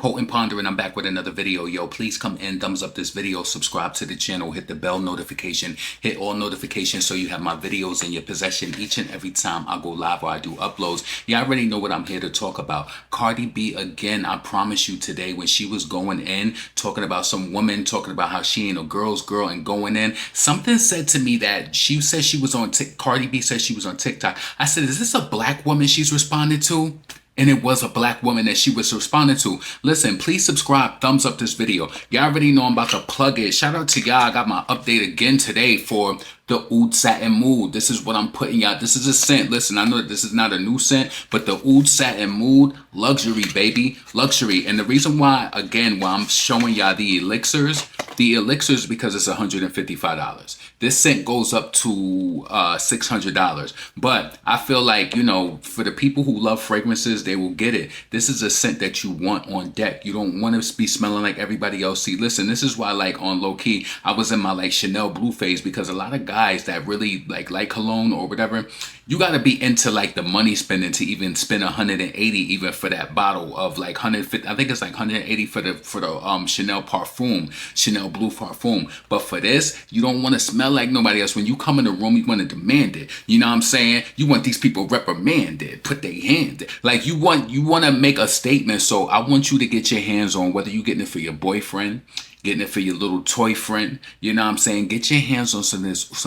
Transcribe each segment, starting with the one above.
Potent Pondering, I'm back with another video. Yo, please come in, thumbs up this video, subscribe to the channel, hit the bell notification, hit all notifications so you have my videos in your possession each and every time I go live or I do uploads. You already know what I'm here to talk about. Cardi B again, I promise you today, when she was going in, talking about some woman, talking about how she ain't a girl's girl and going in, something said to me that she said she was on Cardi B said she was on TikTok. I said, is this a black woman she's responded to? And it was a black woman that she was responding to. Listen, please subscribe, thumbs up this video. Y'all already know I'm about to plug it. Shout out to y'all. I got my update again today for the Oud Satin Mood. This is what I'm putting out. This is a scent. Listen, I know that this is not a new scent, but the Oud Satin Mood, luxury, baby, luxury. And the reason why, again, why I'm showing y'all the elixirs, because it's $155. This scent goes up to $600. But I feel like, you know, for the people who love fragrances, they will get it. This is a scent that you want on deck. You don't want to be smelling like everybody else. See, listen, this is why, like, on low key, I was in my like Chanel blue phase, because a lot of guys that really like cologne or whatever, you got to be into like the money spending to even spend 180 even for that bottle of like 150. I think it's like 180 for the Chanel parfum, Chanel blue parfum. But for this, you don't want to smell like nobody else. When you come in the room, you want to demand it. You know what I'm saying? You want these people reprimanded, put their hand, like you want to make a statement. So I want you to get your hands on, whether you're getting it for your boyfriend, getting it for your little toy friend, you know what I'm saying? Get your hands on some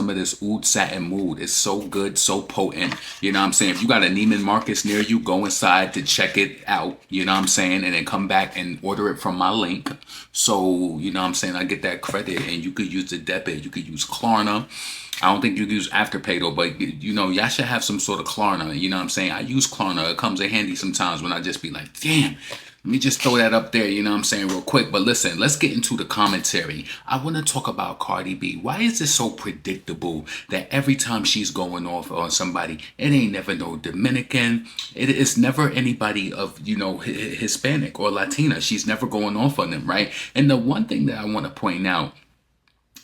of this Oud Satin Mood. It's so good, so potent. You know what I'm saying? If you got a Neiman Marcus near you, go inside to check it out. You know what I'm saying? And then come back and order it from my link. So, you know what I'm saying? I get that credit, and you could use the debit. You could use Klarna. I don't think you can use Afterpay though, but you know, y'all should have some sort of Klarna. You know what I'm saying? I use Klarna. It comes in handy sometimes when I just be like, damn, let me just throw that up there, you know what I'm saying, real quick. But listen, let's get into the commentary. I want to talk about Cardi B. Why is it so predictable that every time she's going off on somebody, it ain't never no Dominican, it's never anybody of, you know, Hispanic or Latina. She's never going off on them, right? And the one thing that I want to point out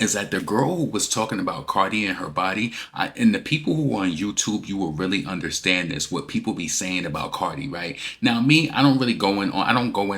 is that the girl who was talking about Cardi and her body, and the people who are on YouTube, you will really understand this, what people be saying about Cardi, right? Now, me, I don't go in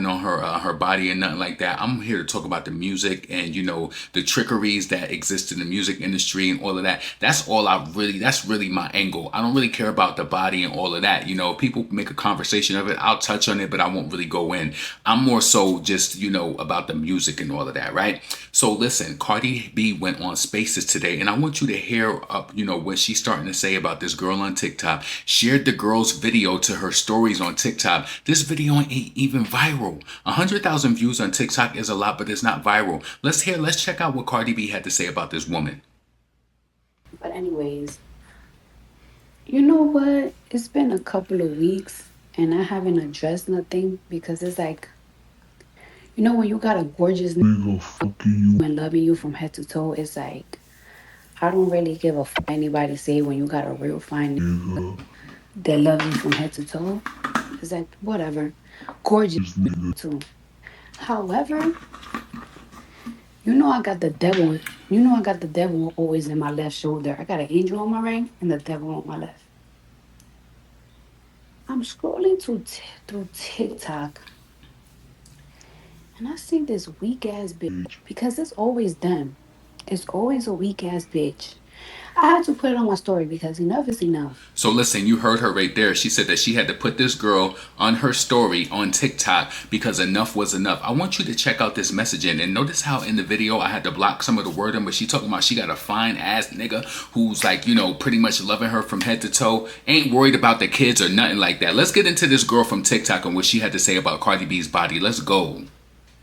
on her body and nothing like that. I'm here to talk about the music and, you know, the trickeries that exist in the music industry and all of that. That's really my angle. I don't really care about the body and all of that. You know, people make a conversation of it, I'll touch on it, but I won't really go in. I'm more so just, you know, about the music and all of that, right? So listen, Cardi B went on Spaces today, and I want you to hear up, you know, what she's starting to say about this girl on TikTok. Shared the girl's video to her stories on TikTok. This video ain't even viral. 100,000 views on TikTok is a lot, but it's not viral. Let's check out what Cardi B had to say about this woman. But anyways, you know what? It's been a couple of weeks and I haven't addressed nothing because it's like, you know, when you got a gorgeous nigga fucking you and loving you from head to toe, it's like, I don't really give a fuck anybody say when you got a real fine nigga that love you from head to toe. It's like, whatever. Gorgeous nigga too. However, I got the devil always in my left shoulder. I got an angel on my right and the devil on my left. I'm scrolling through TikTok and I see this weak ass bitch because it's always them. It's always a weak ass bitch. I had to put it on my story because enough is enough. So listen, you heard her right there. She said that she had to put this girl on her story on TikTok because enough was enough. I want you to check out this messaging, and notice how in the video I had to block some of the wording, but she talking about she got a fine ass nigga who's like, you know, pretty much loving her from head to toe, ain't worried about the kids or nothing like that. Let's get into this girl from TikTok and what she had to say about Cardi B's body. Let's go.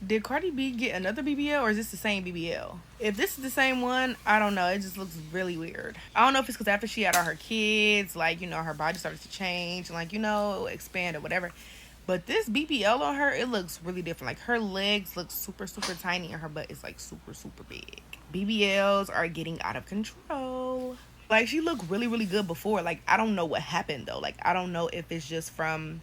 Did Cardi B get another BBL, or is this the same BBL? If this is the same one, I don't know. It just looks really weird. I don't know if it's because after she had all her kids, like, you know, her body started to change and, like, you know, expand or whatever. But this BBL on her, it looks really different. Like, her legs look super, super tiny and her butt is, like, super, super big. BBLs are getting out of control. Like, she looked really, really good before. Like, I don't know what happened, though. Like, I don't know if it's just from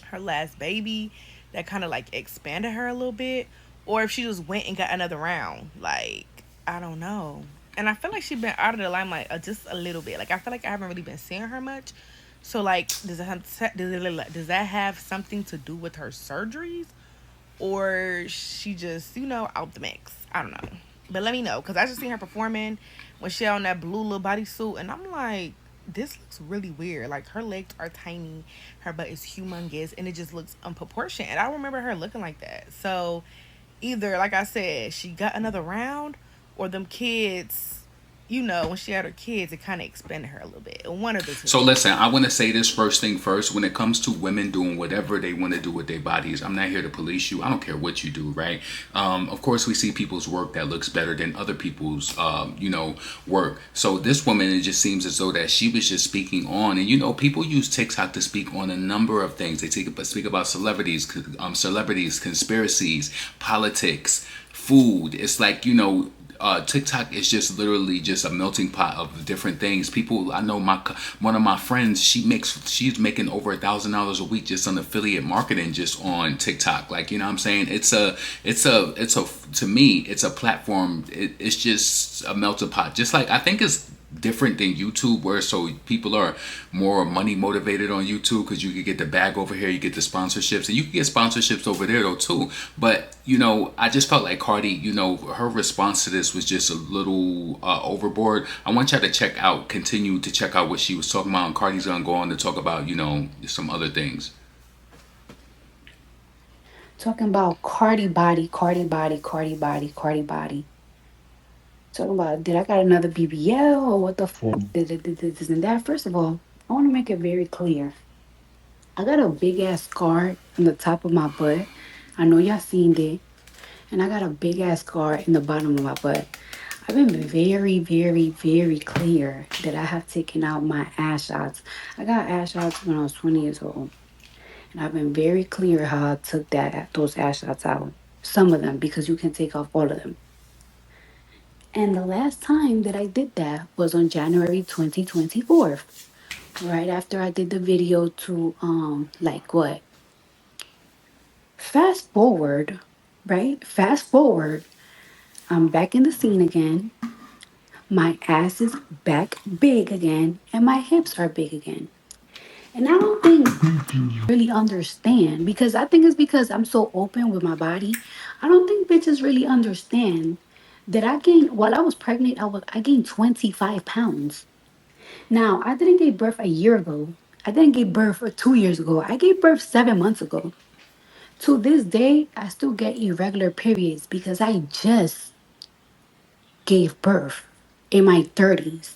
her last baby that kind of like expanded her a little bit, or if she just went and got another round. Like, I don't know. And I feel like she's been out of the limelight just a little bit. Like, I feel like I haven't really been seeing her much. So like, does that have something to do with her surgeries, or she just, out the mix. I don't know. But let me know, because I just seen her performing when she had on that blue little bodysuit, and I'm like, this looks really weird. Like, her legs are tiny, her butt is humongous, and it just looks unproportioned. And I don't remember her looking like that. So, either, like I said, she got another round, or them kids, when she had her kids, it kind of expanded her a little bit. One of the two. So listen, I want to say this first thing first. When it comes to women doing whatever they want to do with their bodies, I'm not here to police you. I don't care what you do, right? Of course, we see people's work that looks better than other people's, work. So this woman, it just seems as though that she was just speaking on, and people use TikTok to speak on a number of things. They speak about celebrities, conspiracies, politics, food. It's like TikTok is just literally just a melting pot of different things. People, I know one of my friends, she's making over $1,000 a week just on affiliate marketing just on TikTok. Like, you know what I'm saying? It's a to me, it's a platform. It's just a melting pot. Just like, I think it's different than YouTube, where so people are more money motivated on YouTube because you can get the bag over here, you get the sponsorships, and you can get sponsorships over there though too. But I just felt like Cardi, her response to this was just a little overboard. I want y'all to continue to check out what she was talking about, and Cardi's gonna go on to talk about some other things. Talking about Cardi body, Cardi body, Cardi body, Cardi body. Talking about, did I got another BBL or what the fuck? This and that. First of all, I want to make it very clear. I got a big ass scar on the top of my butt. I know y'all seen it. And I got a big ass scar in the bottom of my butt. I've been very, very, very clear that I have taken out my ass shots. I got ass shots when I was 20 years old. And I've been very clear how I took those ass shots out. Some of them, because you can take off all of them. And the last time that I did that was on January 2024. Right after I did the video to like what? Fast forward, right? Fast forward. I'm back in the scene again. My ass is back big again, and my hips are big again. And I don't think really understand, because I think it's because I'm so open with my body. I don't think bitches really understand that I gained while I was pregnant. I gained 25 pounds. Now I didn't give birth a year ago. I didn't give birth 2 years ago. I gave birth 7 months ago. To this day, I still get irregular periods because I just gave birth in my 30s.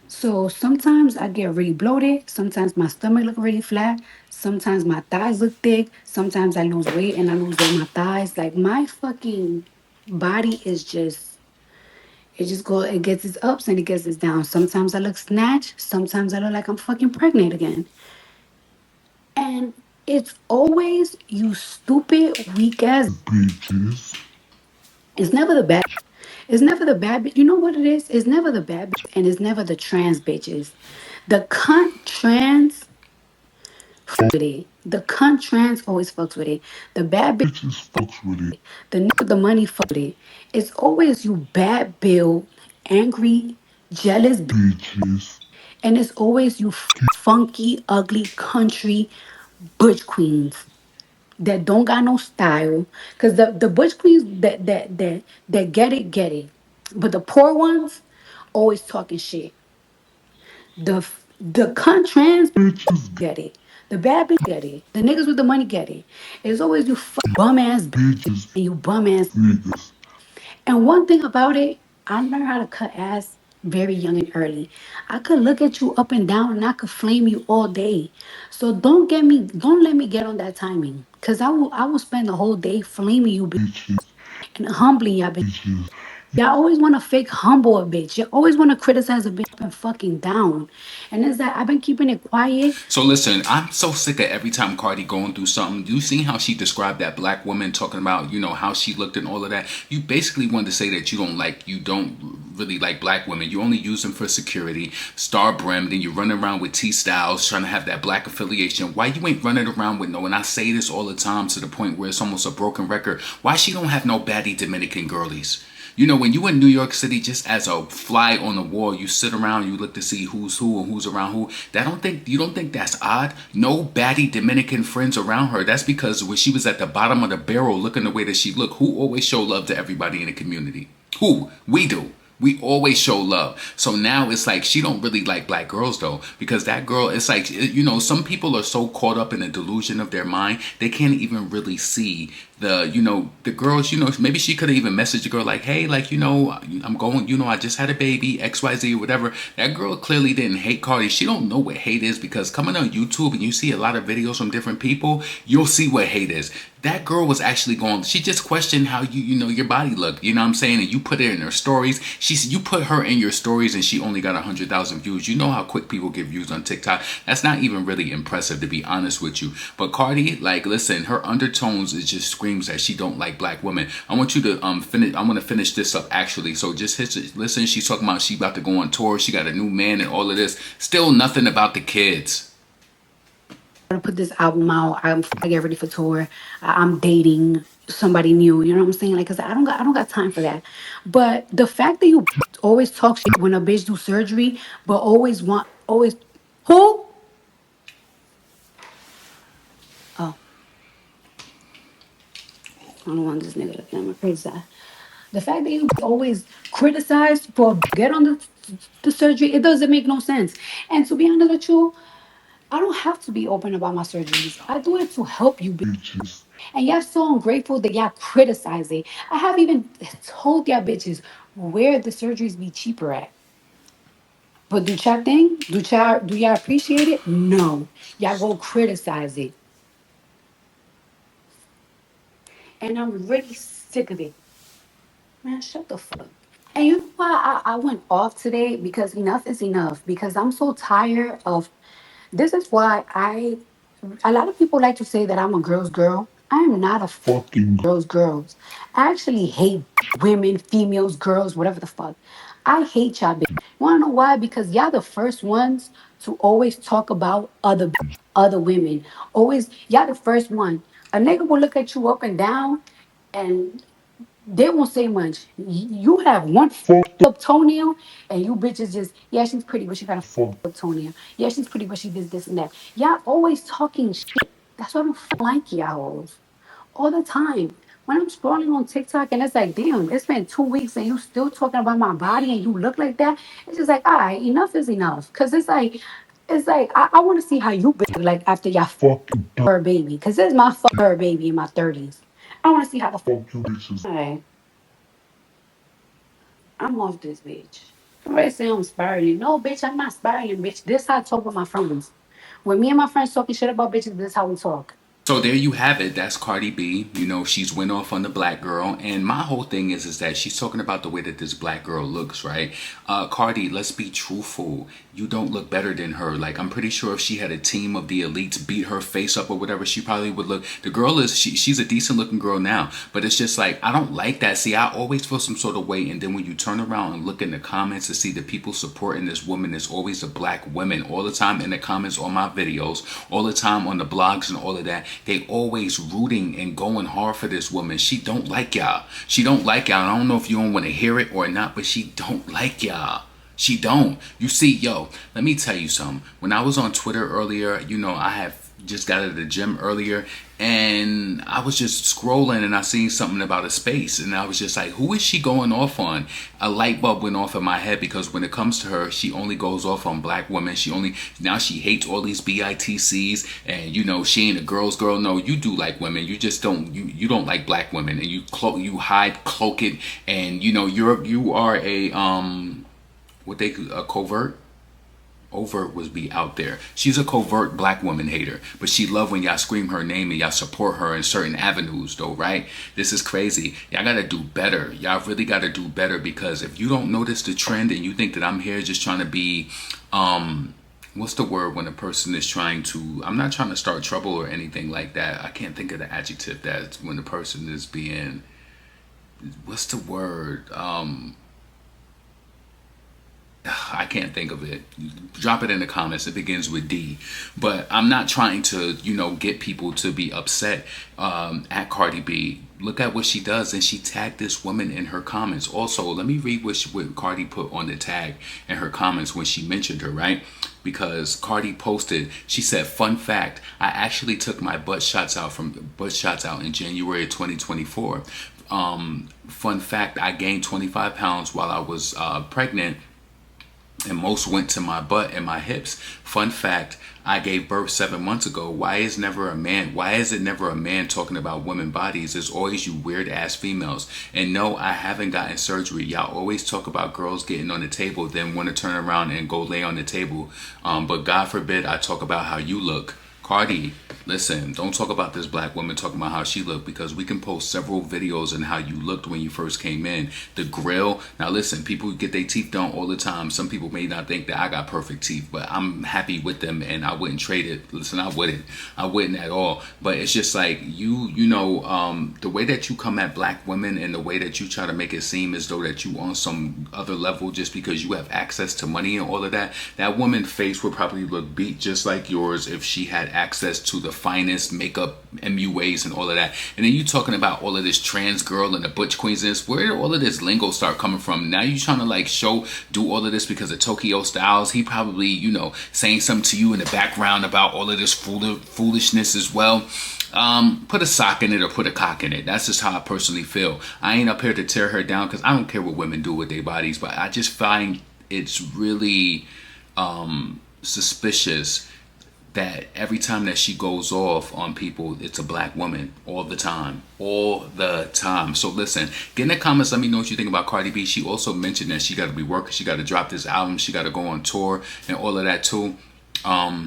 So sometimes I get really bloated. Sometimes my stomach look really flat. Sometimes my thighs look thick. Sometimes I lose weight and I lose all my thighs. Like, my fucking body is just, it gets its ups and it gets its downs. Sometimes I look snatched. Sometimes I look like I'm fucking pregnant again. And it's always you stupid, weak ass bitches. It's never the bad. It's never the bad bitch. You know what it is? It's never the bad bitch and it's never the trans bitches. The cunt trans with it. The cunt trans always fucks with it. The bad bitches fucks with it. The nigga with the money fuck with it. It's always you bad bill, angry, jealous bitches. And it's always you funky, ugly country butch queens that don't got no style. Cause the butch queens that get it. But the poor ones always talking shit. The cunt trans bitches get it. The bad bitch get it. The niggas with the money get it. It's always you bum ass bitches and you bum ass niggas. And one thing about it, I learned how to cut ass very young and early. I could look at you up and down and I could flame you all day. So don't let me get on that timing. Cause I will spend the whole day flaming you bitches and humbling y'all bitches. Y'all always want to fake humble a bitch. You always want to criticize a bitch up and fucking down. And it's that I've been keeping it quiet. So listen, I'm so sick of every time Cardi going through something. You see how she described that black woman, talking about, how she looked and all of that. You basically wanted to say that you don't really like black women. You only use them for security, star brimmed, and you run around with T Styles trying to have that black affiliation. Why you ain't running around with no, and I say this all the time to the point where it's almost a broken record. Why she don't have no baddie Dominican girlies? You know, when you in New York City, just as a fly on the wall, you sit around, you look to see who's who and who's around who. You don't think that's odd? No baddie Dominican friends around her. That's because when she was at the bottom of the barrel looking the way that she looked, who always show love to everybody in the community? Who? We do. We always show love. So now it's like she don't really like black girls though, because that girl, it's like, you know, some people are so caught up in the delusion of their mind, they can't even really see the girls, maybe she could have even messaged a girl like, hey, like, I'm going, I just had a baby, XYZ, whatever. That girl clearly didn't hate Cardi. She don't know what hate is, because coming on YouTube and you see a lot of videos from different people, you'll see what hate is. That girl was actually she just questioned how your body looked, you know what I'm saying? And you put it in her stories. You put her in your stories and she only got 100,000 views. You know how quick people get views on TikTok. That's not even really impressive, to be honest with you. But Cardi, like, listen, her undertones is just screams that she don't like black women. I want you to finish. I want to finish this up actually. So just listen. She's talking about she about to go on tour. She got a new man and all of this. Still nothing about the kids. I'm gonna put this album out. I get ready for tour. I'm dating somebody new. You know what I'm saying? Like, cause I don't got time for that. But the fact that you always talk shit when a bitch do surgery, but always who? Oh, I don't want this nigga looking at my crazy side. The fact that you always criticize for get on the surgery, it doesn't make no sense. And to be honest with you, I don't have to be open about my surgeries. I do it to help you bitches. And y'all so ungrateful that y'all criticize it. I have even told y'all bitches where the surgeries be cheaper at. But do y'all think? Do y'all appreciate it? No. Y'all go criticize it. And I'm really sick of it. Man, shut the fuck up. And you know why I went off today? Because enough is enough. Because I'm so tired of this is why a lot of people like to say that I'm a girl's girl. I am not a fucking girls. I actually hate women, females, girls, whatever the fuck. I hate y'all bitch. You wanna know why? Because y'all the first ones to always talk about other women. Always y'all the first one. A nigga will look at you up and down and they won't say much. You have one fucked up toenail, and you bitches just, yeah, she's pretty, but she got a fucked up toenail. Yeah, she's pretty, but she did this and that. Y'all always talking shit. That's why I don't like y'all all the time. When I'm scrolling on TikTok and it's like, damn, it's been 2 weeks and you still talking about my body and you look like that. It's just like, all right, enough is enough. Cause it's like I want to see how you be like after y'all fucking her baby. Cause this is my her baby in my 30s. I want to see how the fuck you bitches. All right. I'm off this bitch. Somebody say I'm spiraling. No, bitch, I'm not spiraling, bitch. This how I talk with my friends. When me and my friends talking shit about bitches, this how we talk. So there you have it. That's Cardi B. She's went off on the black girl. And my whole thing is that she's talking about the way that this black girl looks, right? Cardi, let's be truthful. You don't look better than her. Like, I'm pretty sure if she had a team of the elites beat her face up or whatever, she probably would look. The girl she's a decent looking girl now. But it's just like, I don't like that. See, I always feel some sort of way. And then when you turn around and look in the comments to see the people supporting this woman, there's always the black women all the time in the comments on my videos, all the time on the blogs and all of that. They always rooting and going hard for this woman. She don't like y'all. She don't like y'all. I don't know if you don't want to hear it or not, but she don't like y'all. She don't. You see, let me tell you something. When I was on Twitter earlier, I have just got out of the gym earlier and I was just scrolling and I seen something about a space and I was just like, who is she going off on? A light bulb went off in my head, because when it comes to her, she only goes off on black women. Now she hates all these BITCs and she ain't a girl's girl. No, you do like women. You just don't, you don't like black women, and you hide, cloak it, and you are a a covert. Overt was be out there. She's a covert black woman hater, but she love when y'all scream her name and y'all support her in certain avenues though, right? This is crazy. Y'all gotta do better. Y'all really gotta do better, because if you don't notice the trend and you think that I'm here just trying to be what's the word when a person is trying to, I'm not trying to start trouble or anything like that. I can't think of the adjective that's when the person is being, what's the word? I can't think of it. Drop it in the comments. It begins with D. But I'm not trying to, get people to be upset at Cardi B. Look at what she does, and she tagged this woman in her comments. Also, let me read what Cardi put on the tag in her comments when she mentioned her, right? Because Cardi posted, she said, "Fun fact, I actually took my butt shots out in January of 2024. Fun fact, I gained 25 pounds while I was pregnant, and most went to my butt and my hips. Fun fact, I gave birth 7 months ago. Why is it never a man talking about women bodies? It's always you weird ass females. And no, I haven't gotten surgery. Y'all always talk about girls getting on the table, then want to turn around and go lay on the table. But God forbid I talk about how you look." Cardi, listen, don't talk about this black woman talking about how she looked, because we can post several videos on how you looked when you first came in. The grill. Now listen, people get their teeth done all the time. Some people may not think that I got perfect teeth, but I'm happy with them and I wouldn't trade it. Listen, I wouldn't at all. But it's just like the way that you come at black women and the way that you try to make it seem as though that you on some other level just because you have access to money and all of that. That woman's face would probably look beat just like yours if she had access to the finest makeup, MUAs, and all of that. And then you talking about all of this trans girl and the butch queens. Where did all of this lingo start coming from? Now you trying to do all of this because of Tokyo Styles. He probably, saying something to you in the background about all of this foolishness as well. Put a sock in it or put a cock in it. That's just how I personally feel. I ain't up here to tear her down because I don't care what women do with their bodies, but I just find it's really suspicious that every time that she goes off on people, it's a black woman all the time. So listen, get in the comments. Let me know what you think about Cardi B. She also mentioned that she got to be working. She got to drop this album. She got to go on tour and all of that too. Let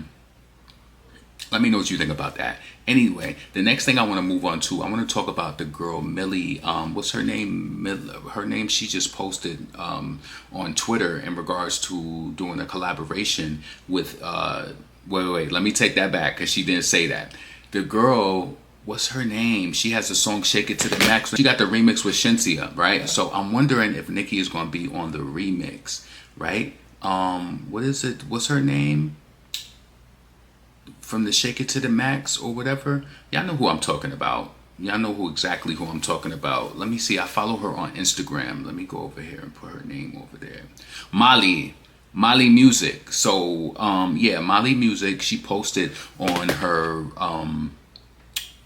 me know what you think about that. Anyway, the next thing I want to move on to, I want to talk about the girl Millie. What's her name? Her name she just posted on Twitter in regards to doing a collaboration with wait, let me take that back because she didn't say that. The girl, what's her name? She has a song "Shake It to the Max." She got the remix with Shinsia, right? So I'm wondering if Nicki is going to be on the remix, right? What is it? What's her name? From the "Shake It to the Max" or whatever. Y'all know who I'm talking about. Y'all know exactly who I'm talking about. Let me see. I follow her on Instagram. Let me go over here and put her name over there. Molly Music. So yeah, Molly Music, she posted on her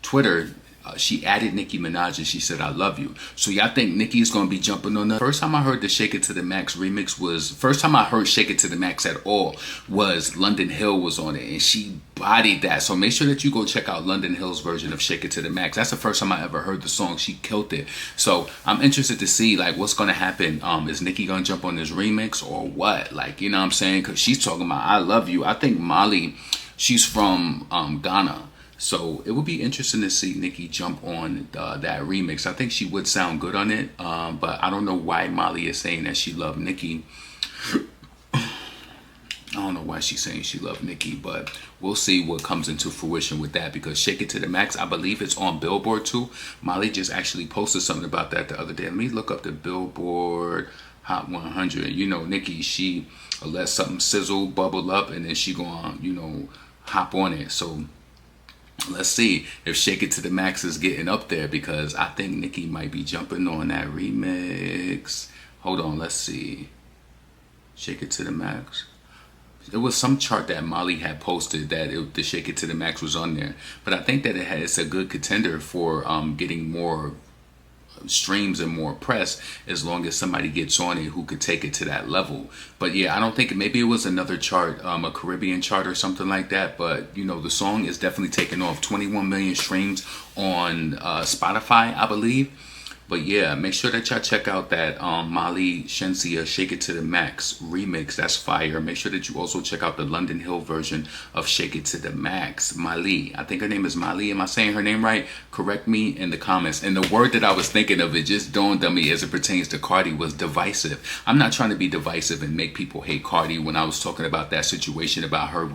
Twitter, she added Nicki Minaj and she said, "I love you." So y'all think Nicki is going to be jumping on the first time I heard the "Shake It to the Max" remix first time I heard "Shake It to the Max" at all was London Hill was on it, and she bodied that. So make sure that you go check out London Hill's version of "Shake It to the Max." That's the first time I ever heard the song. She killed it. So I'm interested to see what's going to happen. Is Nicki going to jump on this remix or what? You know what I'm saying? Because she's talking about "I love you." I think Molly, she's from Ghana. So it would be interesting to see Nicki jump on that remix. I think she would sound good on it, but I don't know why Molly is saying that she loved Nicki. I don't know why she's saying she loved Nicki, but we'll see what comes into fruition with that, because "Shake It to the Max," I believe it's on Billboard too. Molly just actually posted something about that the other day. Let me look up the Billboard Hot 100. Nicki, she let something sizzle, bubble up, and then she gonna, hop on it. So let's see if "Shake It to the Max" is getting up there, because I think Nicki might be jumping on that remix. Hold on, let's see. "Shake It to the Max." There was some chart that Molly had posted that the "Shake It to the Max" was on there. But I think that it's a good contender for getting more streams and more press, as long as somebody gets on it who could take it to that level. But yeah, I don't think, maybe it was another chart, a Caribbean chart or something like that, but the song is definitely taking off. 21 million streams on Spotify, I believe. But yeah, make sure that y'all check out that Molly Shinsia "Shake It to the Max" remix. That's fire. Make sure that you also check out the London Hill version of "Shake It to the Max." Molly, I think her name is Molly. Am I saying her name right? Correct me in the comments. And the word that I was thinking of, it just dawned on me as it pertains to Cardi, was divisive. I'm not trying to be divisive and make people hate Cardi. When I was talking about that situation about her,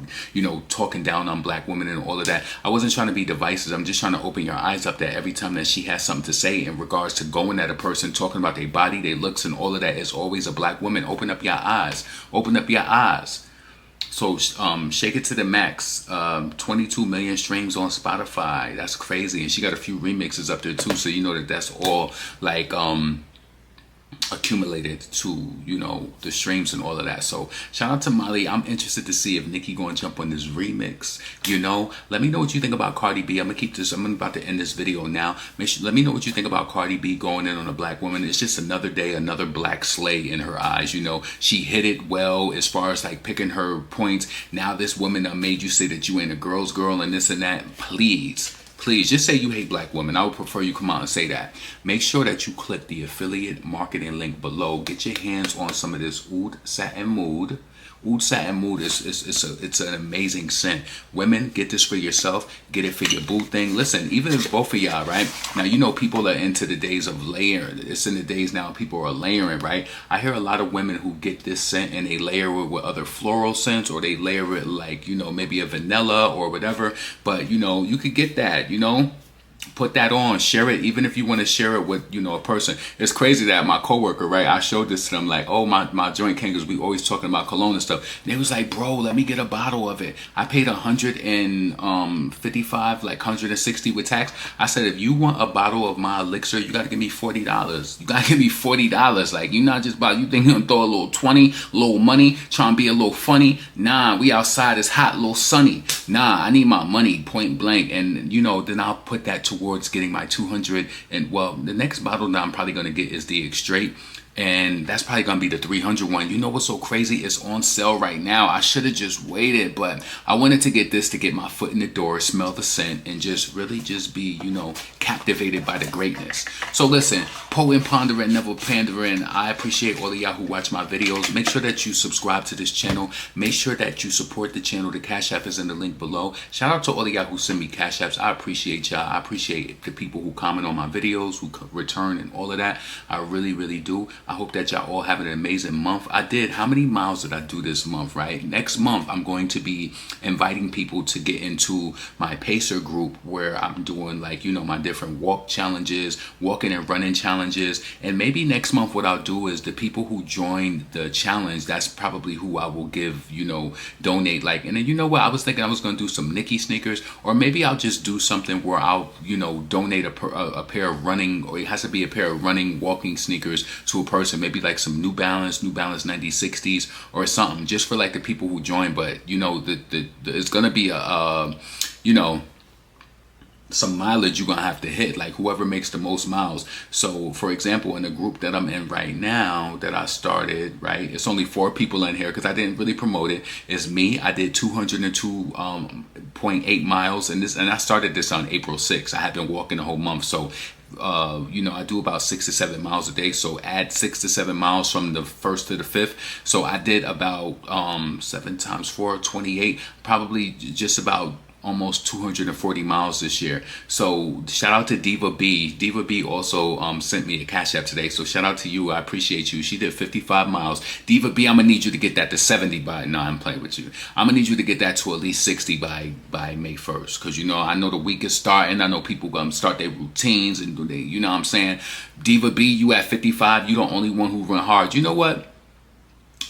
talking down on black women and all of that, I wasn't trying to be divisive. I'm just trying to open your eyes up that every time that she has something to say in regards to going at a person, talking about their body, their looks, and all of that is always a black woman. Open up your eyes. Open up your eyes. So Shake It to the Max, 22 million streams on Spotify. That's crazy. And she got a few remixes up there too. So you know that that's all like accumulated to, you know, the streams and all of that. So shout out to Molly. I'm interested to see if Nicki going to jump on this remix. You know, let me know what you think about Cardi B. I'm about to end this video now. Let me know what you think about Cardi B going in on a black woman. It's just another day, another black slay in her eyes. You know, she hit it well as far as like picking her points. Now this woman made you say that you ain't a girl's girl and this and that. Please just say you hate black women. I would prefer you come out and say that. Make sure that you click the affiliate marketing link below. Get your hands on some of this Oud Satin Mood. Oud Satin Mood it's an amazing scent. Women, get this for yourself. Get it for your boo thing. Listen, even if both of y'all, right? Now, you know people are into the days of layering. It's in the days now people are layering, right? I hear a lot of women who get this scent and they layer it with other floral scents, or they layer it like, you know, maybe a vanilla or whatever. But, you know, you could get that, you know. Put that on, share it, even if you want to share it with, you know, a person. It's crazy that my coworker, right, I showed this to them, like, oh, my joint came, because we always talking about cologne and stuff. And they was like, bro, let me get a bottle of it. I paid $155, like 160 with tax. I said, if you want a bottle of my elixir, you got to give me $40. You got to give me $40. Like, you're not just about, you think you're going to throw a little 20, a little money, trying to be a little funny. Nah, we outside, it's hot, a little sunny. Nah, I need my money, point blank. And, you know, then I'll put that towards getting my 200. And well, the next bottle that I'm probably going to get is the Extrait. And that's probably going to be the 300 one. You know what's so crazy? It's on sale right now. I should have just waited, but I wanted to get this to get my foot in the door, smell the scent, and just really just be, you know, captivated by the greatness. So listen, poet pondering, never pandering. I appreciate all of y'all who watch my videos. Make sure that you subscribe to this channel. Make sure that you support the channel. The Cash App is in the link below. Shout out to all of y'all who send me Cash Apps. I appreciate y'all. I appreciate the people who comment on my videos, who return and all of that. I really, really do. I hope that y'all all have an amazing month. How many miles did I do this month, right? Next month, I'm going to be inviting people to get into my Pacer group, where I'm doing, like, you know, my different walk challenges, walking and running challenges. And maybe next month what I'll do is the people who join the challenge, that's probably who I will give, you know, donate. Like, and then, you know what, I was thinking I was going to do some Nicki sneakers, or maybe I'll just do something where I'll, you know, donate a pair of running, or it has to be a pair of running walking sneakers to a person. Maybe like some New Balance 9060s or something, just for like the people who join. But you know, it's gonna be a you know, some mileage you're gonna have to hit, like whoever makes the most miles. So for example, in the group that I'm in right now, that I started, right, it's only 4 people in here because I didn't really promote it. It's me. I did 202.8 miles, and I started this on April 6th. I have been walking the whole month. So you know, I do about 6 to 7 miles a day. So add 6 to 7 miles from the 1st to the 5th. So I did about 7 times 4, 28, probably just about almost 240 miles this year. So shout out to Diva B. Diva B also sent me a Cash App today. So shout out to you. I appreciate you. She did 55 miles. Diva B, I'm gonna need you to get that to 70 by, no, I'm playing with you. I'm gonna need you to get that to at least 60 by May 1st. Cause you know, I know the week is starting. I know people gonna start their routines and they, you know what I'm saying? Diva B, you at 55, you the only one who run hard. You know what?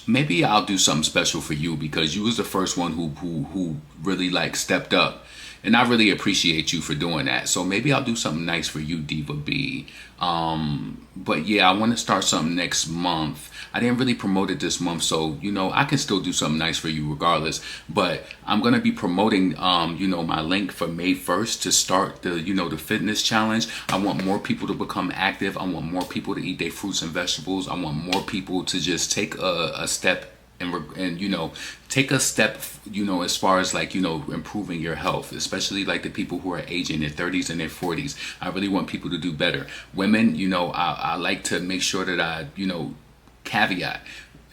Maybe I'll do something special for you, because you was the first one who really like stepped up, and I really appreciate you for doing that. So maybe I'll do something nice for you, Diva B. But yeah, I want to start something next month. I didn't really promote it this month, so you know, I can still do something nice for you regardless. But I'm gonna be promoting you know, my link for May 1st to start the, you know, the fitness challenge. I want more people to become active. I want more people to eat their fruits and vegetables. I want more people to just take a step and you know, take a step, you know, as far as like, you know, improving your health, especially like the people who are aging in their 30s and their 40s. I really want people to do better. Women, you know, I like to make sure that I, you know, caveat,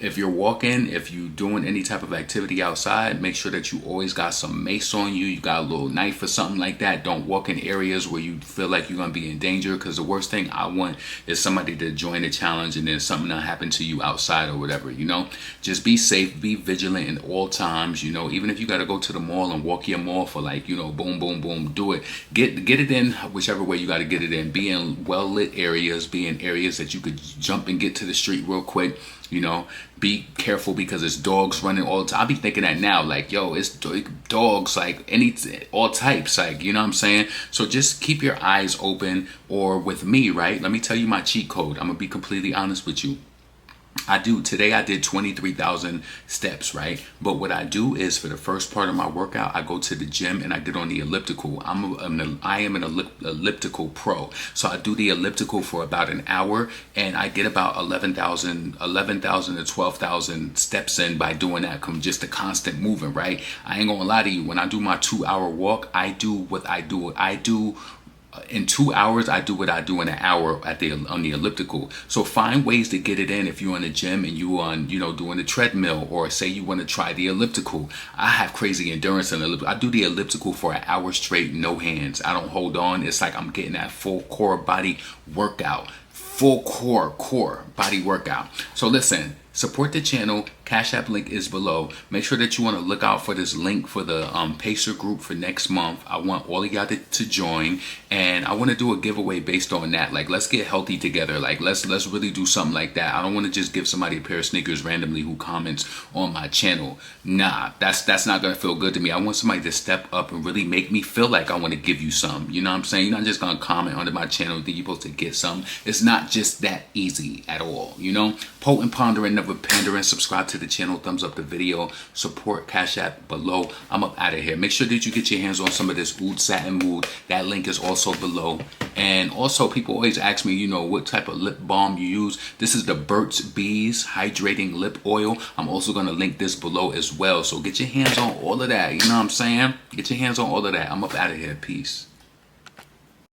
if you're walking, if you doing any type of activity outside, make sure that you always got some mace on you. You got a little knife or something like that. Don't walk in areas where you feel like you're going to be in danger, because the worst thing I want is somebody to join the challenge and then something that happen to you outside or whatever, you know. Just be safe, be vigilant in all times, you know. Even if you got to go to the mall and walk your mall for like, you know, boom, boom, boom, do it. Get it in whichever way you got to get it in. Be in well lit areas, be in areas that you could jump and get to the street real quick. You know, be careful because it's dogs running all the time. I be thinking that now, like, yo, it's dogs, like all types, like, you know what I'm saying? So just keep your eyes open. Or with me, right? Let me tell you my cheat code. I'm gonna be completely honest with you. Today I did 23,000 steps, right? But what I do is, for the first part of my workout, I go to the gym and I get on the elliptical. I am an elliptical pro. So I do the elliptical for about an hour and I get about 11,000 to 12,000 steps in by doing that. Just a constant moving, right? I ain't gonna lie to you. When I do my 2-hour walk, I do what I do. In 2 hours, I do what I do in an hour on the elliptical. So find ways to get it in. If you're in the gym and you on, you know, doing the treadmill, or say you want to try the elliptical. I have crazy endurance in the elliptical. I do the elliptical for an hour straight, no hands. I don't hold on. It's like I'm getting that full core body workout. Full core body workout. So listen, support the channel. Cash App link is below. Make sure that you want to look out for this link for the Pacer group for next month. I want all of y'all to join, and I want to do a giveaway based on that. Like, let's get healthy together. Like, let's really do something like that. I don't want to just give somebody a pair of sneakers randomly who comments on my channel. Nah, that's not gonna feel good to me. I want somebody to step up and really make me feel like I want to give you some. You know what I'm saying? You're not just gonna comment under my channel and think you're supposed to get some. It's not just that easy at all. You know, potent, pondering, never pandering. Subscribe to the channel, thumbs up the video, support Cash App below. I'm up out of here. Make sure that you get your hands on some of this Oud Satin Mood. That link is also below. And also, people always ask me, you know, what type of lip balm you use. This is the Burt's Bees Hydrating Lip Oil. I'm also going to link this below as well. So get your hands on all of that. You know what I'm saying? Get your hands on all of that. I'm up out of here. Peace.